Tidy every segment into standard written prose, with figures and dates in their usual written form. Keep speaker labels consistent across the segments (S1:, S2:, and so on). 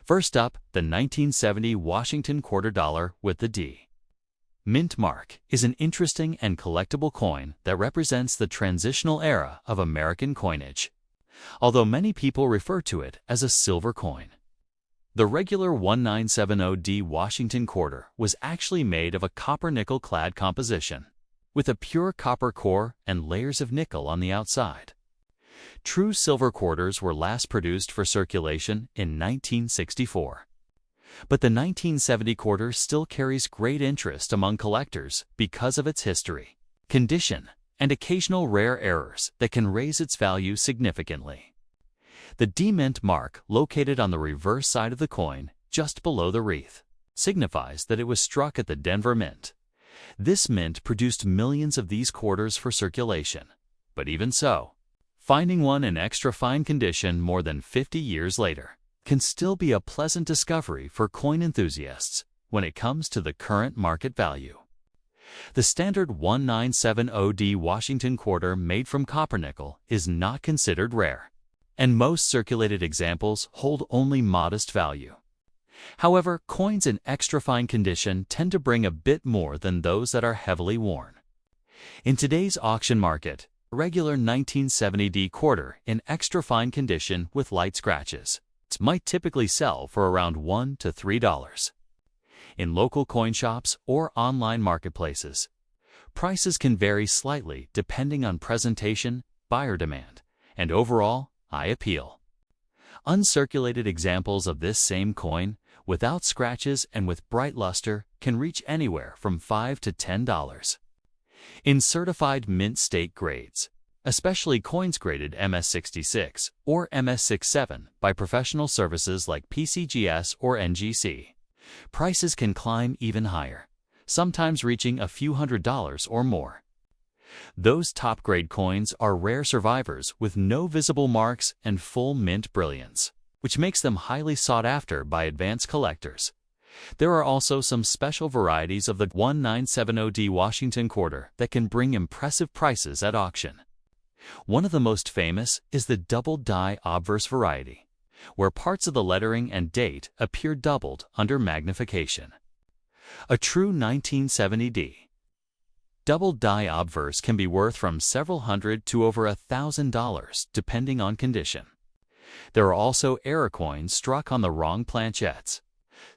S1: First up, the 1970 Washington quarter dollar with the D. Mint mark is an interesting and collectible coin that represents the transitional era of American coinage, although many people refer to it as a silver coin. The regular 1970D Washington quarter was actually made of a copper-nickel clad composition, with a pure copper core and layers of nickel on the outside. True silver quarters were last produced for circulation in 1964. But the 1970 quarter still carries great interest among collectors because of its history, condition, and occasional rare errors that can raise its value significantly. The D Mint mark, located on the reverse side of the coin, just below the wreath, signifies that it was struck at the Denver Mint. This mint produced millions of these quarters for circulation, but even so, finding one in extra fine condition more than 50 years later can still be a pleasant discovery for coin enthusiasts when it comes to the current market value. The standard 1970D Washington quarter made from copper nickel is not considered rare, and most circulated examples hold only modest value. However, coins in extra fine condition tend to bring a bit more than those that are heavily worn. In today's auction market, a regular 1970D quarter in extra fine condition with light scratches might typically sell for around $1 to $3. In local coin shops or online marketplaces, prices can vary slightly depending on presentation, buyer demand, and overall eye appeal. Uncirculated examples of this same coin, without scratches and with bright luster, can reach anywhere from $5 to $10. In certified mint state grades, especially coins graded MS66 or MS67 by professional services like PCGS or NGC, prices can climb even higher, sometimes reaching a few $100s or more. Those top-grade coins are rare survivors with no visible marks and full mint brilliance, which makes them highly sought after by advanced collectors. There are also some special varieties of the 1970D Washington quarter that can bring impressive prices at auction. One of the most famous is the double die obverse variety, where parts of the lettering and date appear doubled under magnification. A true 1970D double die obverse can be worth from several hundred to over $1,000 depending on condition. There are also error coins struck on the wrong planchettes,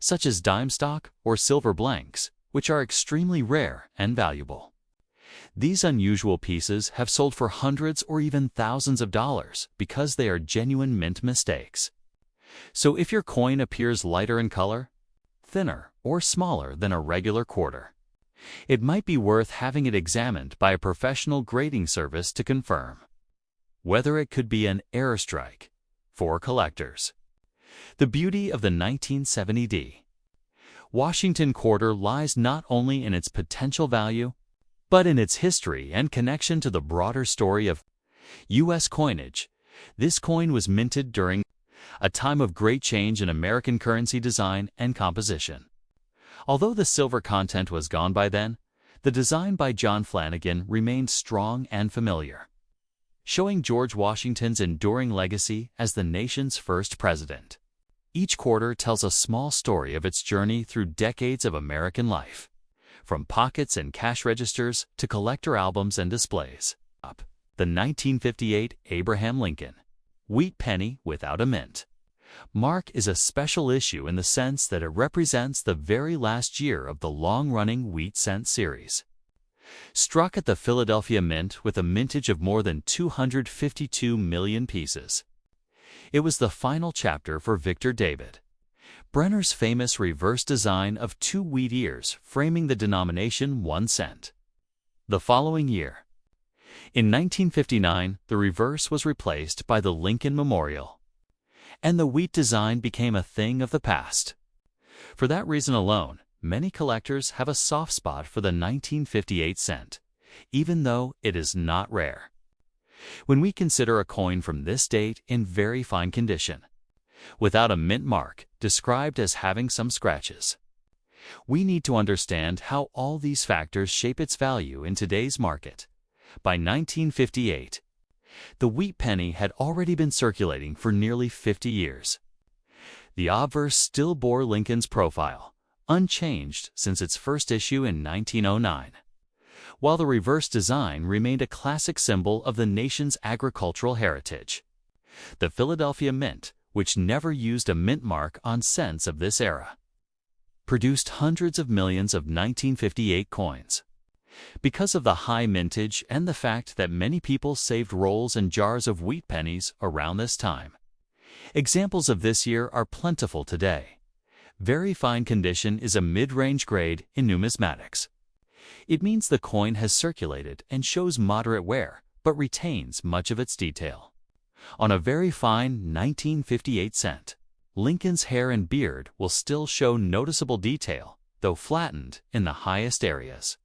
S1: such as dime stock or silver blanks, which are extremely rare and valuable. These unusual pieces have sold for hundreds or even thousands of dollars because they are genuine mint mistakes. So if your coin appears lighter in color, thinner, or smaller than a regular quarter, it might be worth having it examined by a professional grading service to confirm whether it could be an error strike for collectors. The beauty of the 1970D Washington quarter lies not only in its potential value, but in its history and connection to the broader story of U.S. coinage. This coin was minted during a time of great change in American currency design and composition. Although the silver content was gone by then, the design by John Flanagan remained strong and familiar, showing George Washington's enduring legacy as the nation's first president. Each quarter tells a small story of its journey through decades of American life, from pockets and cash registers to collector albums and displays. The 1958 Abraham Lincoln wheat penny without a mint mark is a special issue in the sense that it represents the very last year of the long-running wheat cent series. Struck at the Philadelphia Mint with a mintage of more than 252 million pieces, it was the final chapter for Victor David Brenner's famous reverse design of two wheat ears framing the denomination 1 cent. The following year, in 1959, the reverse was replaced by the Lincoln Memorial, and the wheat design became a thing of the past. For that reason alone, many collectors have a soft spot for the 1958 cent, even though it is not rare. When we consider a coin from this date in very fine condition, without a mint mark, described as having some scratches, we need to understand how all these factors shape its value in today's market. By 1958, the wheat penny had already been circulating for nearly 50 years. The obverse still bore Lincoln's profile, unchanged since its first issue in 1909, while the reverse design remained a classic symbol of the nation's agricultural heritage. The Philadelphia Mint, which never used a mint mark on cents of this era, produced hundreds of millions of 1958 coins. Because of the high mintage and the fact that many people saved rolls and jars of wheat pennies around this time, examples of this year are plentiful today. Very fine condition is a mid-range grade in numismatics. It means the coin has circulated and shows moderate wear, but retains much of its detail. On a very fine 1958 cent, Lincoln's hair and beard will still show noticeable detail, though flattened in the highest areas.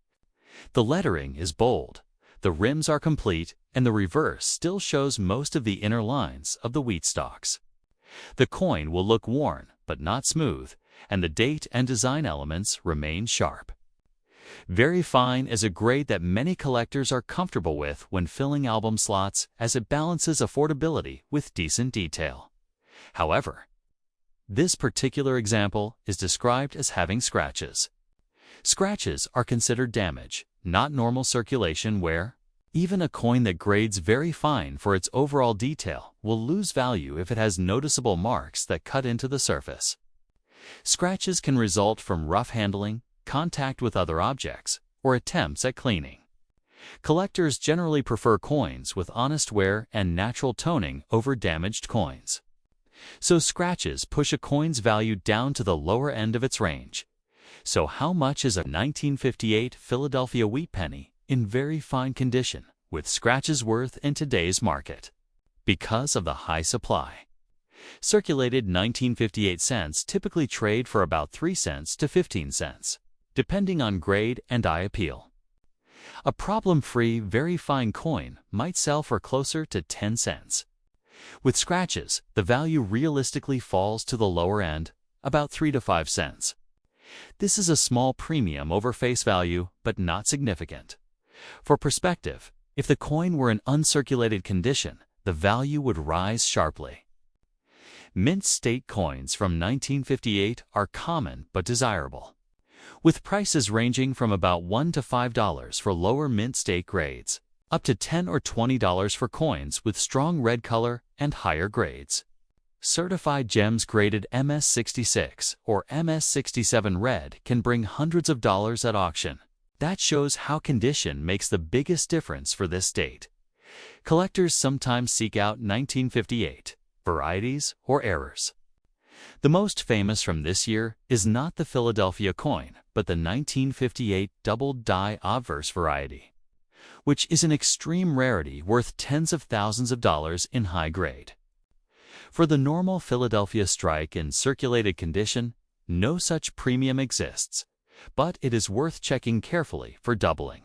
S1: The lettering is bold, the rims are complete, and the reverse still shows most of the inner lines of the wheat stalks. The coin will look worn, but not smooth, and the date and design elements remain sharp. Very fine is a grade that many collectors are comfortable with when filling album slots, as it balances affordability with decent detail. However, this particular example is described as having scratches. Scratches are considered damage, not normal circulation wear. Even a coin that grades very fine for its overall detail will lose value if it has noticeable marks that cut into the surface. Scratches can result from rough handling, contact with other objects, or attempts at cleaning. Collectors generally prefer coins with honest wear and natural toning over damaged coins. So scratches push a coin's value down to the lower end of its range. So how much is a 1958 Philadelphia wheat penny in very fine condition with scratches worth in today's market? Because of the high supply. Circulated 1958 cents typically trade for about 3 cents to 15 cents, depending on grade and eye appeal. A problem-free, very fine coin might sell for closer to 10 cents. With scratches, the value realistically falls to the lower end, about 3 to 5 cents. This is a small premium over face value, but not significant. For perspective, if the coin were in uncirculated condition, the value would rise sharply. Mint state coins from 1958 are common but desirable, with prices ranging from about $1 to $5 for lower mint state grades, up to $10 or $20 for coins with strong red color and higher grades. Certified gems graded MS66 or MS67 red can bring hundreds of dollars at auction. That shows how condition makes the biggest difference for this date. Collectors sometimes seek out 1958 varieties or errors. The most famous from this year is not the Philadelphia coin, but the 1958 doubled die obverse variety, which is an extreme rarity worth tens of thousands of dollars in high grade. For the normal Philadelphia strike in circulated condition, no such premium exists, but it is worth checking carefully for doubling,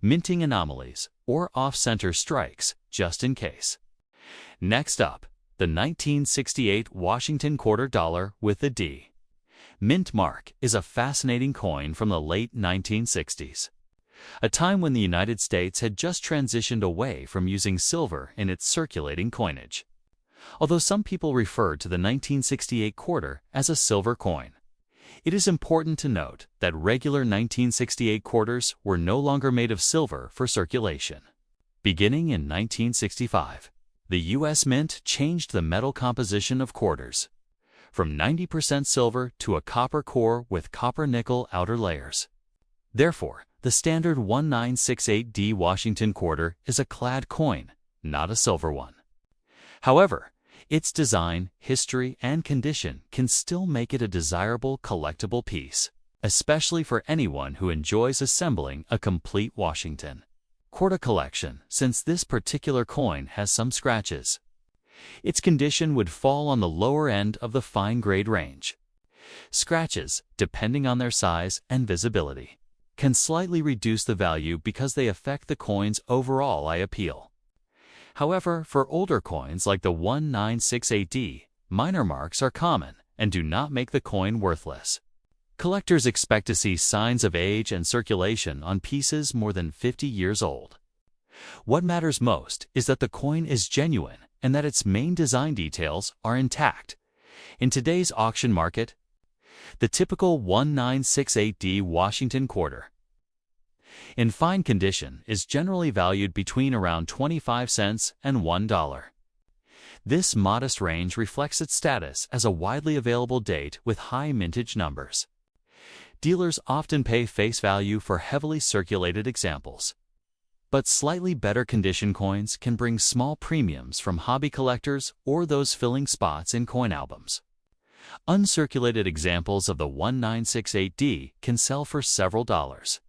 S1: minting anomalies, or off-center strikes, just in case. Next up, the 1968 Washington quarter dollar with the D. Mint mark is a fascinating coin from the late 1960s, a time when the United States had just transitioned away from using silver in its circulating coinage. Although some people refer to the 1968 quarter as a silver coin, it is important to note that regular 1968 quarters were no longer made of silver for circulation. Beginning in 1965, the U.S. Mint changed the metal composition of quarters, from 90% silver to a copper core with copper-nickel outer layers. Therefore, the standard 1968D Washington quarter is a clad coin, not a silver one. However, its design, history, and condition can still make it a desirable collectible piece, especially for anyone who enjoys assembling a complete Washington quarter collection, since this particular coin has some scratches. Its condition would fall on the lower end of the fine grade range. Scratches, depending on their size and visibility, can slightly reduce the value because they affect the coin's overall eye appeal. However, for older coins like the 1968D, minor marks are common and do not make the coin worthless. Collectors expect to see signs of age and circulation on pieces more than 50 years old. What matters most is that the coin is genuine and that its main design details are intact. In today's auction market, the typical 1968D Washington quarter, in fine condition, is generally valued between around 25 cents and $1. This modest range reflects its status as a widely available date with high mintage numbers. Dealers often pay face value for heavily circulated examples. But slightly better condition coins can bring small premiums from hobby collectors or those filling spots in coin albums. Uncirculated examples of the 1968D can sell for several dollars,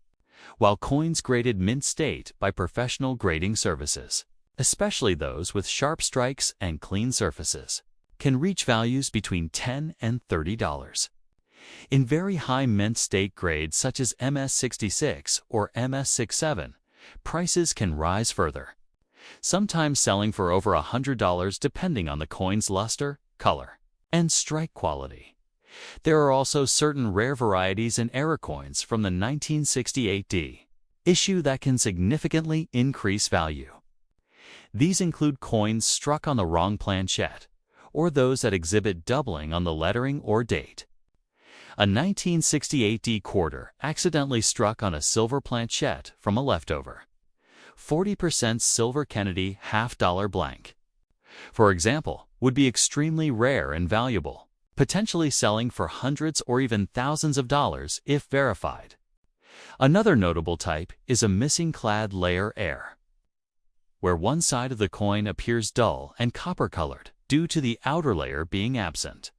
S1: while coins graded mint state by professional grading services, especially those with sharp strikes and clean surfaces, can reach values between $10 and $30. In very high mint state grades such as MS66 or MS67, prices can rise further, sometimes selling for over $100 depending on the coin's luster, color, and strike quality. There are also certain rare varieties and error coins from the 1968D issue that can significantly increase value. These include coins struck on the wrong planchette, or those that exhibit doubling on the lettering or date. A 1968D quarter accidentally struck on a silver planchette from a leftover 40% silver Kennedy half-dollar blank, for example, would be extremely rare and valuable, potentially selling for hundreds or even thousands of dollars if verified. Another notable type is a missing clad layer error, where one side of the coin appears dull and copper-colored due to the outer layer being absent.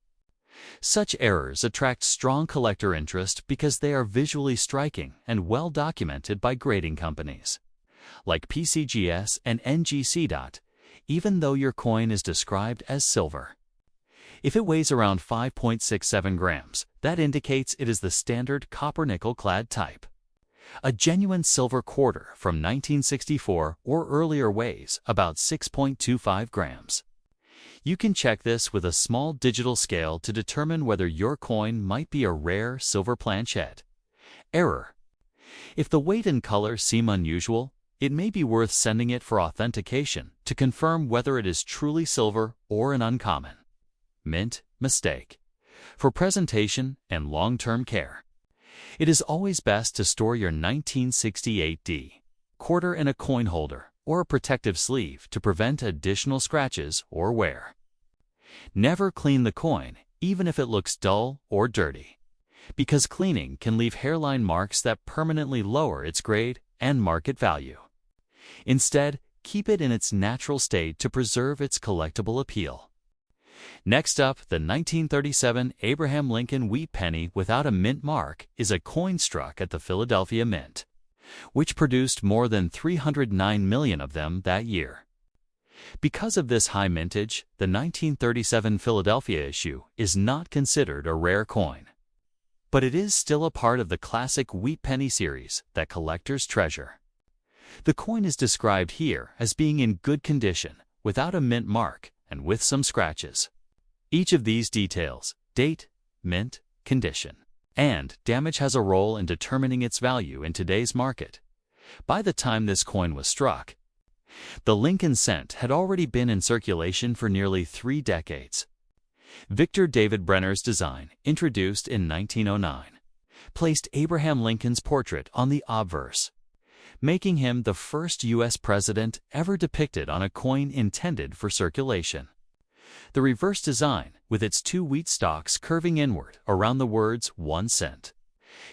S1: Such errors attract strong collector interest because they are visually striking and well documented by grading companies, like PCGS and NGC. Even though your coin is described as silver. If it weighs around 5.67 grams, that indicates it is the standard copper-nickel clad type. A genuine silver quarter from 1964 or earlier weighs about 6.25 grams. You can check this with a small digital scale to determine whether your coin might be a rare silver planchette. Error. If the weight and color seem unusual, it may be worth sending it for authentication to confirm whether it is truly silver or an uncommon mint mistake. For presentation and long-term care, it is always best to store your 1968D quarter in a coin holder or a protective sleeve to prevent additional scratches or wear. Never clean the coin, even if it looks dull or dirty, because cleaning can leave hairline marks that permanently lower its grade and market value. Instead, keep it in its natural state to preserve its collectible appeal. Next up, the 1937 Abraham Lincoln wheat penny without a mint mark is a coin struck at the Philadelphia Mint, which produced more than 309 million of them that year. Because of this high mintage, the 1937 Philadelphia issue is not considered a rare coin. But it is still a part of the classic wheat penny series that collectors treasure. The coin is described here as being in good condition, without a mint mark, and with some scratches. Each of these details, date, mint, condition, and damage, has a role in determining its value in today's market. By the time this coin was struck, the Lincoln cent had already been in circulation for nearly 3 decades. Victor David Brenner's design, introduced in 1909, placed Abraham Lincoln's portrait on the obverse, making him the first U.S. president ever depicted on a coin intended for circulation. The reverse design, with its 2 wheat stalks curving inward around the words 1 cent,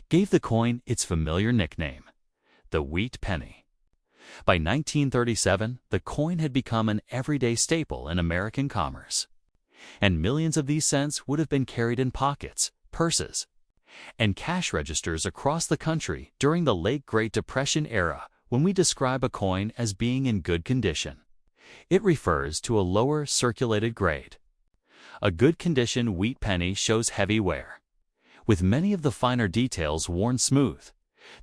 S1: gave the coin its familiar nickname, the wheat penny. By 1937, the coin had become an everyday staple in American commerce, and millions of these cents would have been carried in pockets, purses, and cash registers across the country during the late Great Depression era. When we describe a coin as being in good condition, it refers to a lower circulated grade. A good condition wheat penny shows heavy wear, with many of the finer details worn smooth.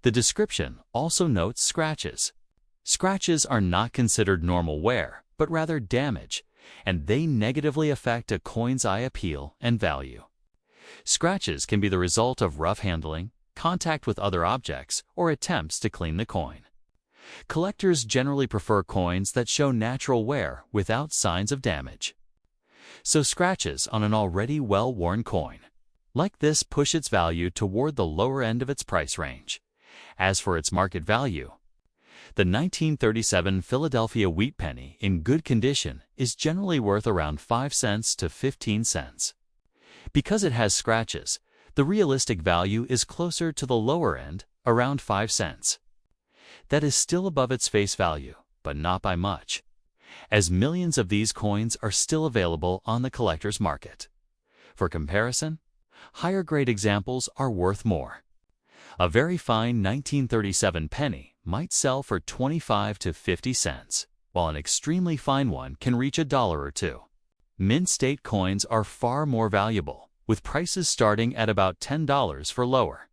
S1: The description also notes scratches. Scratches are not considered normal wear, but rather damage, and they negatively affect a coin's eye appeal and value. Scratches can be the result of rough handling, contact with other objects, or attempts to clean the coin. Collectors generally prefer coins that show natural wear without signs of damage. So scratches on an already well-worn coin like this push its value toward the lower end of its price range. As for its market value, the 1937 Philadelphia wheat penny in good condition is generally worth around 5 cents to 15 cents. Because it has scratches, the realistic value is closer to the lower end, around 5 cents. That is still above its face value, but not by much, as millions of these coins are still available on the collector's market. For comparison, higher-grade examples are worth more. A very fine 1937 penny might sell for 25 to 50 cents, while an extremely fine one can reach $1 or $2. Mint state coins are far more valuable, with prices starting at about $10 for lower,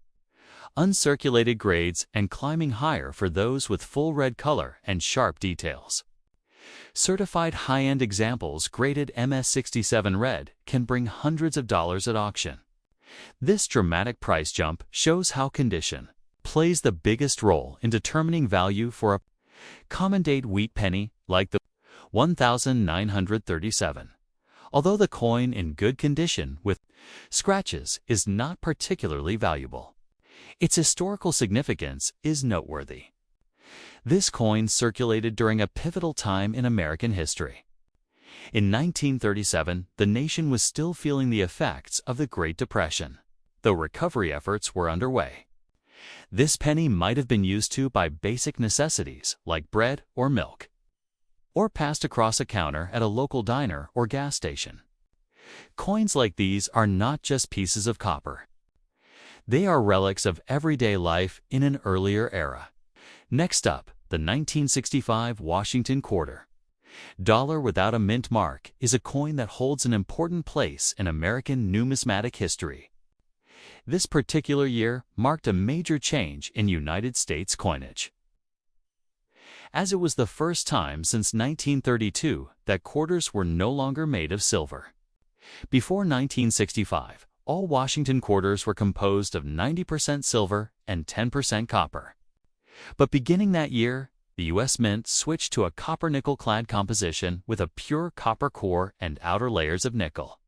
S1: uncirculated grades and climbing higher for those with full red color and sharp details. Certified high-end examples graded MS67 red can bring hundreds of dollars at auction. This dramatic price jump shows how condition plays the biggest role in determining value for a common date wheat penny like the 1937. Although the coin in good condition with scratches is not particularly valuable, its historical significance is noteworthy. This coin circulated during a pivotal time in American history. In 1937, the nation was still feeling the effects of the Great Depression, though recovery efforts were underway. This penny might have been used to buy basic necessities like bread or milk, or passed across a counter at a local diner or gas station. Coins like these are not just pieces of copper. They are relics of everyday life in an earlier era. Next up, the 1965 Washington quarter. Dollar without a mint mark is a coin that holds an important place in American numismatic history. This particular year marked a major change in United States coinage, as it was the first time since 1932 that quarters were no longer made of silver. Before 1965, all Washington quarters were composed of 90% silver and 10% copper. But beginning that year, the U.S. Mint switched to a copper-nickel-clad composition with a pure copper core and outer layers of nickel.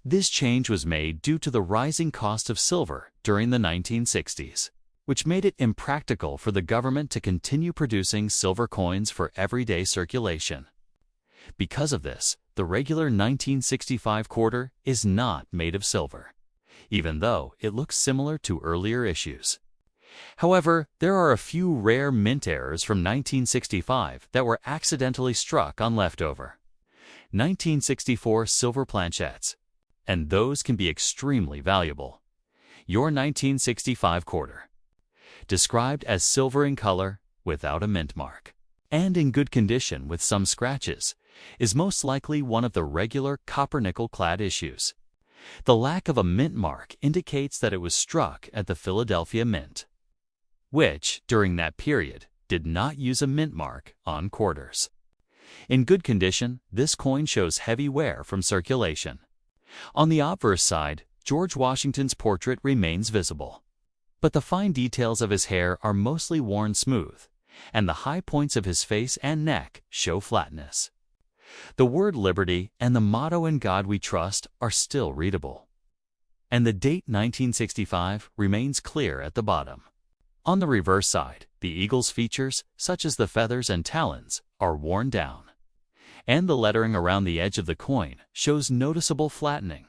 S1: This change was made due to the rising cost of silver during the 1960s, which made it impractical for the government to continue producing silver coins for everyday circulation. Because of this, the regular 1965 quarter is not made of silver, even though it looks similar to earlier issues. However, there are a few rare mint errors from 1965 that were accidentally struck on leftover 1964 silver planchettes, and those can be extremely valuable. Your 1965 quarter, described as silver in color without a mint mark, and in good condition with some scratches, is most likely one of the regular copper-nickel-clad issues. The lack of a mint mark indicates that it was struck at the Philadelphia Mint, which, during that period, did not use a mint mark on quarters. In good condition, this coin shows heavy wear from circulation. On the obverse side, George Washington's portrait remains visible, but the fine details of his hair are mostly worn smooth, and the high points of his face and neck show flatness. The word Liberty and the motto "In God We Trust" are still readable, and the date 1965 remains clear at the bottom. On the reverse side, the eagle's features, such as the feathers and talons, are worn down, and the lettering around the edge of the coin shows noticeable flattening.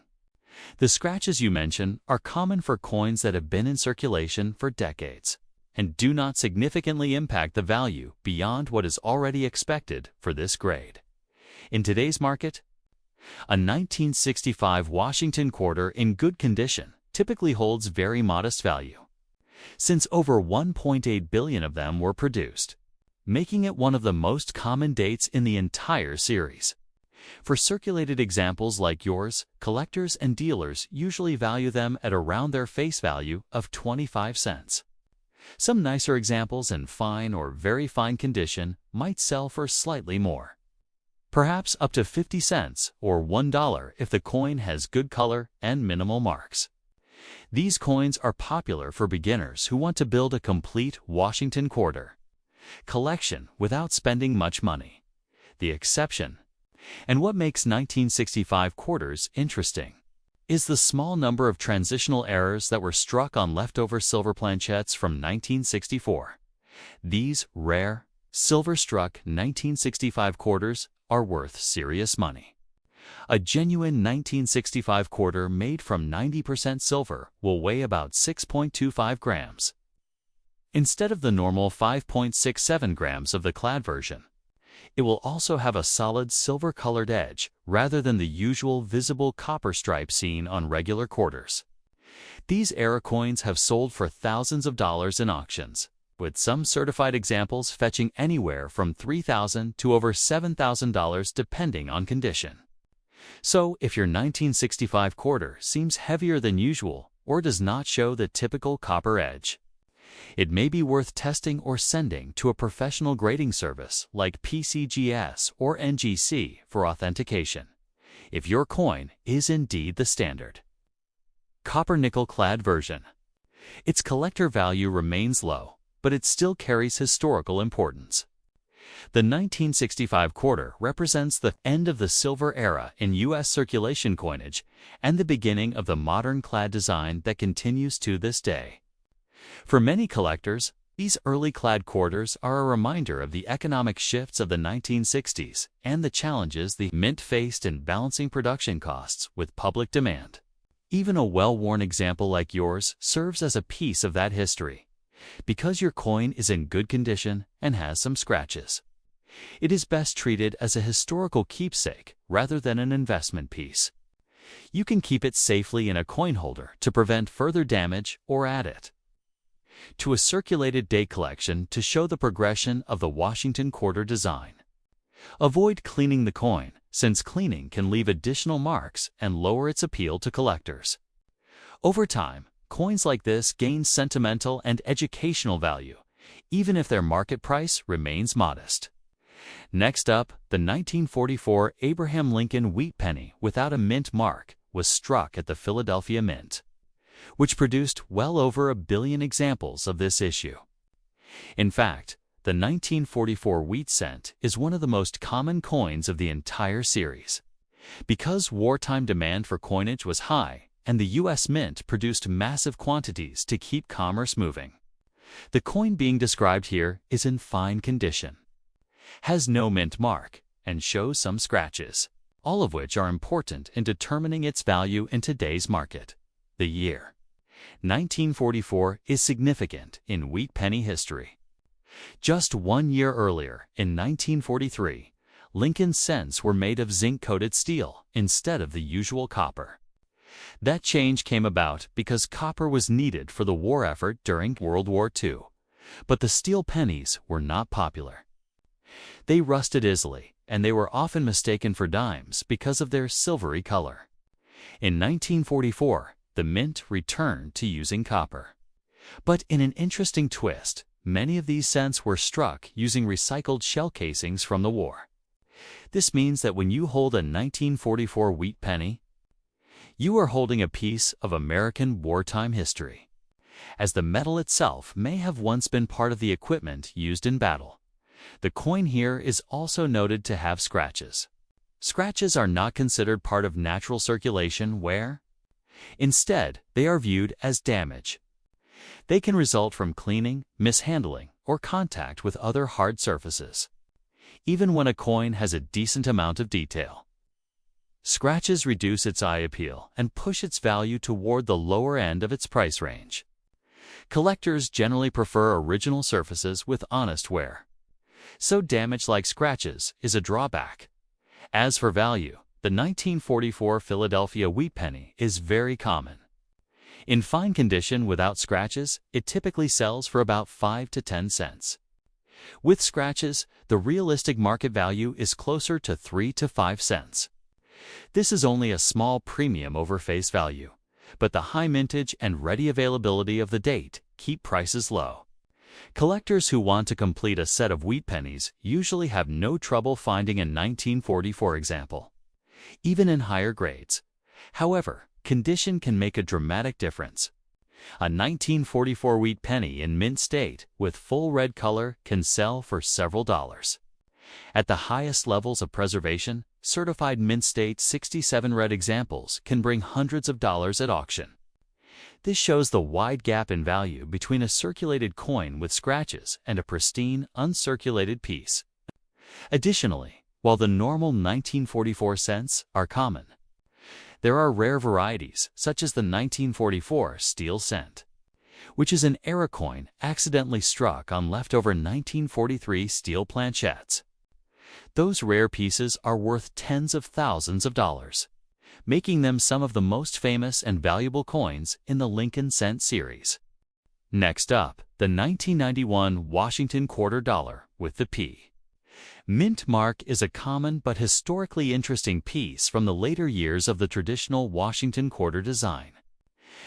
S1: The scratches you mention are common for coins that have been in circulation for decades and do not significantly impact the value beyond what is already expected for this grade. In today's market, a 1965 Washington quarter in good condition typically holds very modest value, since over 1.8 billion of them were produced, making it one of the most common dates in the entire series. For circulated examples like yours, collectors and dealers usually value them at around their face value of 25 cents. Some nicer examples in fine or very fine condition might sell for slightly more, perhaps up to 50 cents or $1 if the coin has good color and minimal marks. These coins are popular for beginners who want to build a complete Washington quarter collection without spending much money. The exception And what makes 1965 quarters interesting is the small number of transitional errors that were struck on leftover silver planchettes from 1964. These rare, silver-struck 1965 quarters are worth serious money. A genuine 1965 quarter made from 90% silver will weigh about 6.25 grams, instead of the normal 5.67 grams of the clad version. It will also have a solid silver-colored edge rather than the usual visible copper stripe seen on regular quarters. These era coins have sold for thousands of dollars in auctions, with some certified examples fetching anywhere from $3,000 to over $7,000 depending on condition. So, if your 1965 quarter seems heavier than usual or does not show the typical copper edge, it may be worth testing or sending to a professional grading service like PCGS or NGC for authentication, if your coin is indeed the standard. Copper nickel-clad version. Its collector value remains low, but it still carries historical importance. The 1965 quarter represents the end of the silver era in U.S. circulation coinage and the beginning of the modern clad design that continues to this day. For many collectors, these early clad quarters are a reminder of the economic shifts of the 1960s and the challenges the mint faced in balancing production costs with public demand. Even a well-worn example like yours serves as a piece of that history, because your coin is in good condition and has some scratches. It is best treated as a historical keepsake rather than an investment piece. You can keep it safely in a coin holder to prevent further damage or add it to a circulated day collection to show the progression of the Washington quarter design. Avoid cleaning the coin, since cleaning can leave additional marks and lower its appeal to collectors. Over time, coins like this gain sentimental and educational value, even if their market price remains modest. Next up, the 1944 Abraham Lincoln wheat penny without a mint mark was struck at the Philadelphia Mint, which produced well over 1 billion examples of this issue. In fact, the 1944 wheat cent is one of the most common coins of the entire series. Because wartime demand for coinage was high and the U.S. Mint produced massive quantities to keep commerce moving, the coin being described here is in fine condition, has no mint mark, and shows some scratches, all of which are important in determining its value in today's market. The year 1944 is significant in wheat penny history. Just 1 year earlier, in 1943, Lincoln cents were made of zinc-coated steel instead of the usual copper. That change came about because copper was needed for the war effort during World War II, but the steel pennies were not popular. They rusted easily, and they were often mistaken for dimes because of their silvery color. In 1944, the mint returned to using copper. But in an interesting twist, many of these cents were struck using recycled shell casings from the war. This means that when you hold a 1944 wheat penny, you are holding a piece of American wartime history, as the metal itself may have once been part of the equipment used in battle. The coin here is also noted to have scratches. Scratches are not considered part of natural circulation instead, they are viewed as damage. They can result from cleaning, mishandling, or contact with other hard surfaces, even when a coin has a decent amount of detail. Scratches reduce its eye appeal and push its value toward the lower end of its price range. Collectors generally prefer original surfaces with honest wear, so damage like scratches is a drawback. As for value, the 1944 Philadelphia wheat penny is very common. In fine condition without scratches, it typically sells for about 5 to 10 cents. With scratches, the realistic market value is closer to 3 to 5 cents. This is only a small premium over face value, but the high mintage and ready availability of the date keep prices low. Collectors who want to complete a set of wheat pennies usually have no trouble finding a 1944 example, even in higher grades. However, condition can make a dramatic difference. A 1944 wheat penny in mint state with full red color can sell for several dollars. At the highest levels of preservation, certified mint state 67 red examples can bring hundreds of dollars at auction. This shows the wide gap in value between a circulated coin with scratches and a pristine, uncirculated piece. Additionally, while the normal 1944 cents are common, there are rare varieties, such as the 1944 steel cent, which is an era coin accidentally struck on leftover 1943 steel planchettes. Those rare pieces are worth tens of thousands of dollars, making them some of the most famous and valuable coins in the Lincoln Cent series. Next up, the 1991 Washington quarter dollar with the P. Mint mark is a common but historically interesting piece from the later years of the traditional Washington quarter design.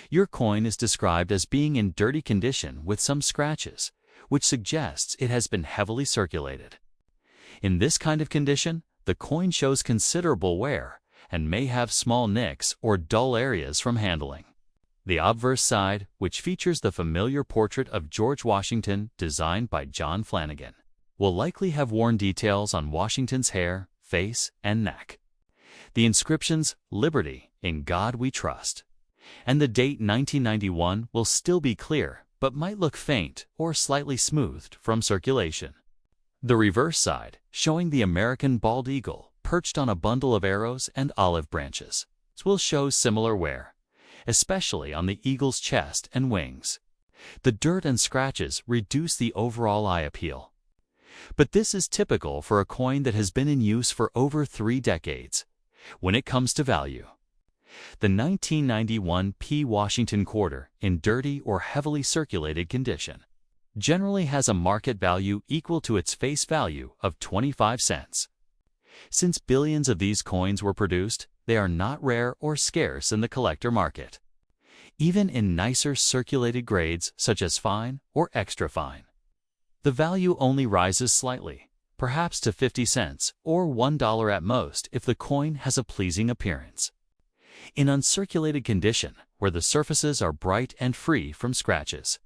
S1: Your coin is described as being in dirty condition with some scratches, which suggests it has been heavily circulated. In this kind of condition, the coin shows considerable wear and may have small nicks or dull areas from handling. The obverse side, which features the familiar portrait of George Washington designed by John Flanagan, will likely have worn details on Washington's hair, face, and neck. The inscriptions, "Liberty, in God we trust," and the date 1991 will still be clear, but might look faint or slightly smoothed from circulation. The reverse side, showing the American bald eagle perched on a bundle of arrows and olive branches, will show similar wear, especially on the eagle's chest and wings. The dirt and scratches reduce the overall eye appeal. But this is typical for a coin that has been in use for over 3 decades. When it comes to value, the 1991 P Washington quarter, in dirty or heavily circulated condition, generally has a market value equal to its face value of 25 cents. Since billions of these coins were produced, they are not rare or scarce in the collector market, even in nicer circulated grades such as fine or extra fine. The value only rises slightly, perhaps to 50 cents or $1 at most if the coin has a pleasing appearance. In uncirculated condition, where the surfaces are bright and free from scratches,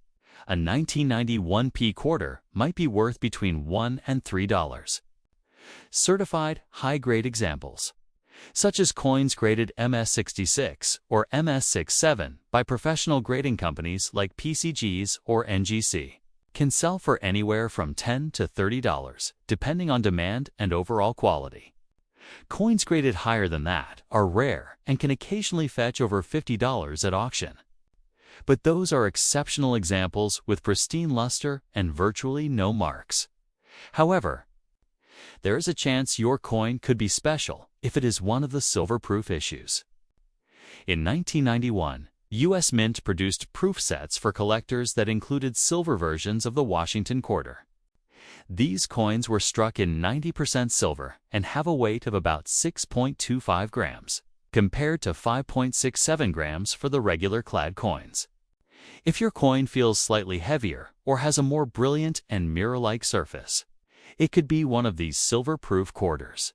S1: a 1991 P quarter might be worth between $1 and $3. Certified high-grade examples, such as coins graded MS66 or MS67 by professional grading companies like PCGs or NGC, can sell for anywhere from $10 to $30, depending on demand and overall quality. Coins graded higher than that are rare and can occasionally fetch over $50 at auction. But those are exceptional examples with pristine luster and virtually no marks. However, there is a chance your coin could be special if it is one of the silver-proof issues. In 1991, U.S. Mint produced proof sets for collectors that included silver versions of the Washington quarter. These coins were struck in 90% silver and have a weight of about 6.25 grams, compared to 5.67 grams for the regular clad coins. If your coin feels slightly heavier or has a more brilliant and mirror-like surface, it could be one of these silver-proof quarters.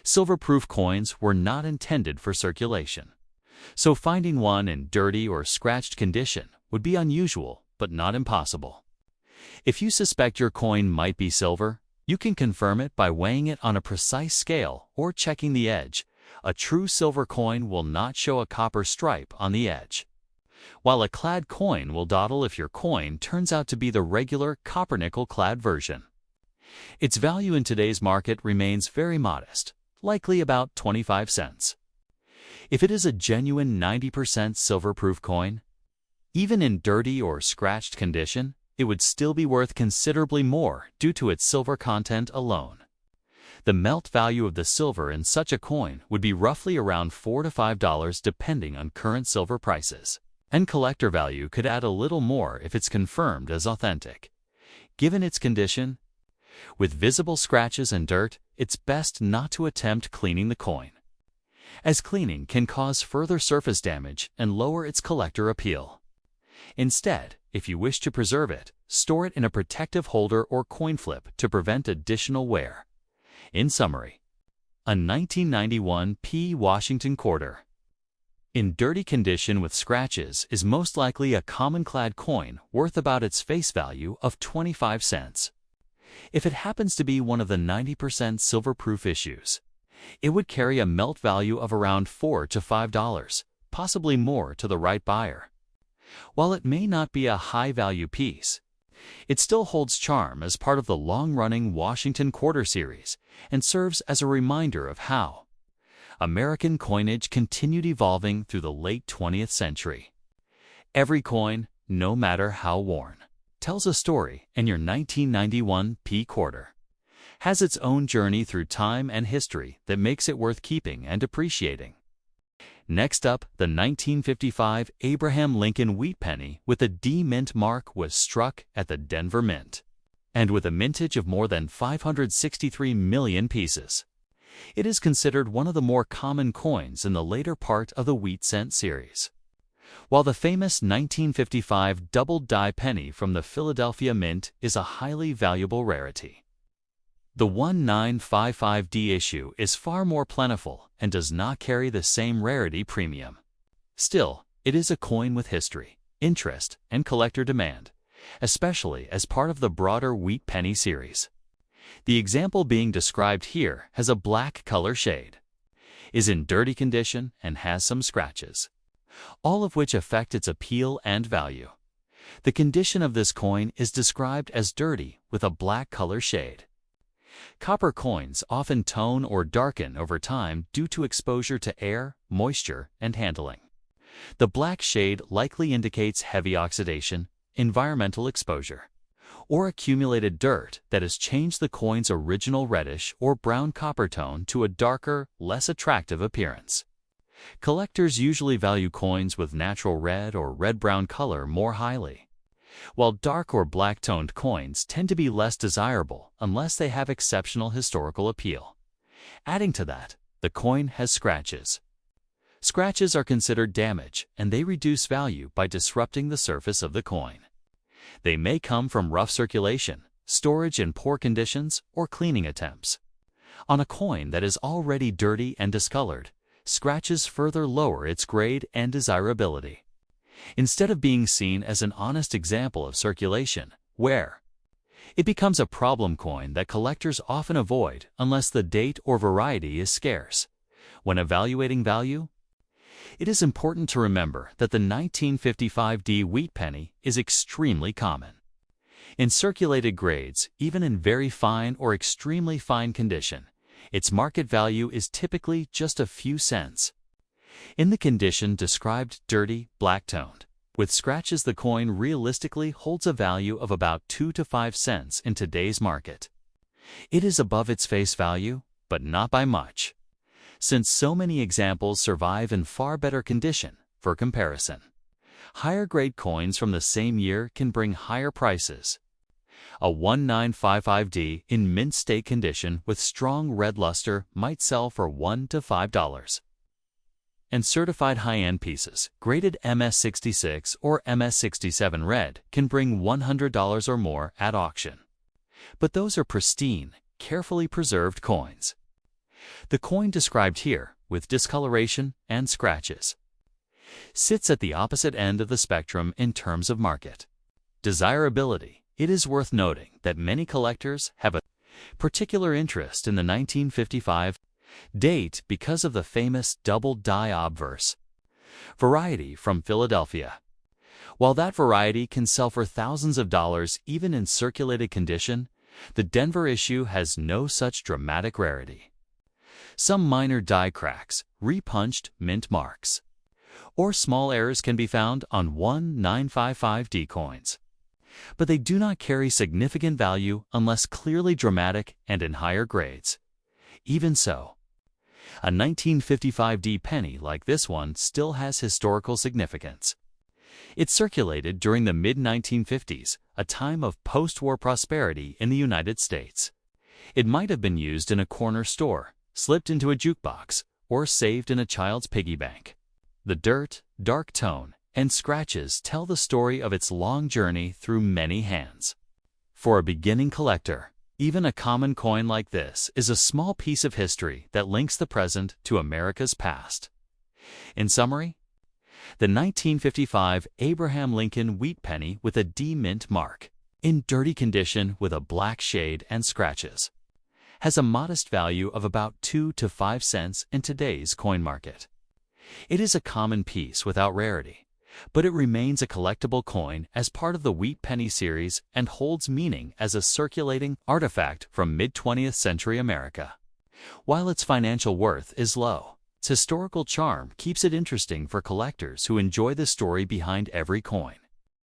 S1: Silver-proof coins were not intended for circulation, so finding one in dirty or scratched condition would be unusual but not impossible. If you suspect your coin might be silver, you can confirm it by weighing it on a precise scale or checking the edge. A true silver coin will not show a copper stripe on the edge, while a clad coin will dawdle if your coin turns out to be the regular copper-nickel clad version. Its value in today's market remains very modest, likely about 25 cents. If it is a genuine 90% silver-proof coin, even in dirty or scratched condition, it would still be worth considerably more due to its silver content alone. The melt value of the silver in such a coin would be roughly around $4 to $5 depending on current silver prices, and collector value could add a little more if it's confirmed as authentic. Given its condition, with visible scratches and dirt, it's best not to attempt cleaning the coin, as cleaning can cause further surface damage and lower its collector appeal. Instead, if you wish to preserve it, store it in a protective holder or coin flip to prevent additional wear. In summary, a 1991 P Washington quarter, in dirty condition with scratches, is most likely a common clad coin worth about its face value of 25 cents. If it happens to be one of the 90% silver-proof issues, It would carry a melt value of around $4 to $5, possibly more to the right buyer. While it may not be a high-value piece, it still holds charm as part of the long-running Washington Quarter series and serves as a reminder of how American coinage continued evolving through the late 20th century. Every coin, no matter how worn, tells a story, and your 1991 P quarter has its own journey through time and history that makes it worth keeping and appreciating. Next up, the 1955 Abraham Lincoln Wheat Penny with a D Mint mark was struck at the Denver Mint, and with a mintage of more than 563 million pieces. It is considered one of the more common coins in the later part of the wheat cent series. While the famous 1955 double die penny from the Philadelphia Mint is a highly valuable rarity, the 1955D issue is far more plentiful and does not carry the same rarity premium. Still, it is a coin with history, interest, and collector demand, especially as part of the broader wheat penny series. The example being described here has a black color shade, is in dirty condition, and has some scratches, all of which affect its appeal and value. The condition of this coin is described as dirty with a black color shade. Copper coins often tone or darken over time due to exposure to air, moisture, and handling. The black shade likely indicates heavy oxidation, environmental exposure, or accumulated dirt that has changed the coin's original reddish or brown copper tone to a darker, less attractive appearance. Collectors usually value coins with natural red or red-brown color more highly, while dark or black-toned coins tend to be less desirable unless they have exceptional historical appeal. Adding to that, the coin has scratches. Scratches are considered damage, and they reduce value by disrupting the surface of the coin. They may come from rough circulation, storage in poor conditions, or cleaning attempts. On a coin that is already dirty and discolored, scratches further lower its grade and desirability. Instead of being seen as an honest example of circulation, wear, it becomes a problem coin that collectors often avoid unless the date or variety is scarce. When evaluating value, it is important to remember that the 1955D wheat penny is extremely common. In circulated grades, even in very fine or extremely fine condition, its market value is typically just a few cents. In the condition described dirty, black-toned, with scratches, the coin realistically holds a value of about 2 to 5 cents in today's market. It is above its face value, but not by much, since so many examples survive in far better condition. For comparison, higher-grade coins from the same year can bring higher prices. A 1955D in mint state condition with strong red luster might sell for $1 to $5. And certified high-end pieces, graded MS66 or MS67 red, can bring $100 or more at auction. But those are pristine, carefully preserved coins. The coin described here, with discoloration and scratches, sits at the opposite end of the spectrum in terms of market desirability. It is worth noting that many collectors have a particular interest in the 1955 date because of the famous double die obverse variety from Philadelphia. While that variety can sell for thousands of dollars even in circulated condition, the Denver issue has no such dramatic rarity. Some minor die cracks, repunched mint marks, or small errors can be found on 1955D coins, but they do not carry significant value unless clearly dramatic and in higher grades. Even so, a 1955D penny like this one still has historical significance. It circulated during the mid-1950s, a time of post-war prosperity in the United States. It might have been used in a corner store, slipped into a jukebox, or saved in a child's piggy bank. The dirt, dark tone, and scratches tell the story of its long journey through many hands. For a beginning collector, even a common coin like this is a small piece of history that links the present to America's past. In summary, the 1955 Abraham Lincoln wheat penny with a D mint mark, in dirty condition with a black shade and scratches, has a modest value of about 2 to 5 cents in today's coin market. It is a common piece without rarity, but it remains a collectible coin as part of the Wheat Penny series and holds meaning as a circulating artifact from mid-20th century America. While its financial worth is low, its historical charm keeps it interesting for collectors who enjoy the story behind every coin.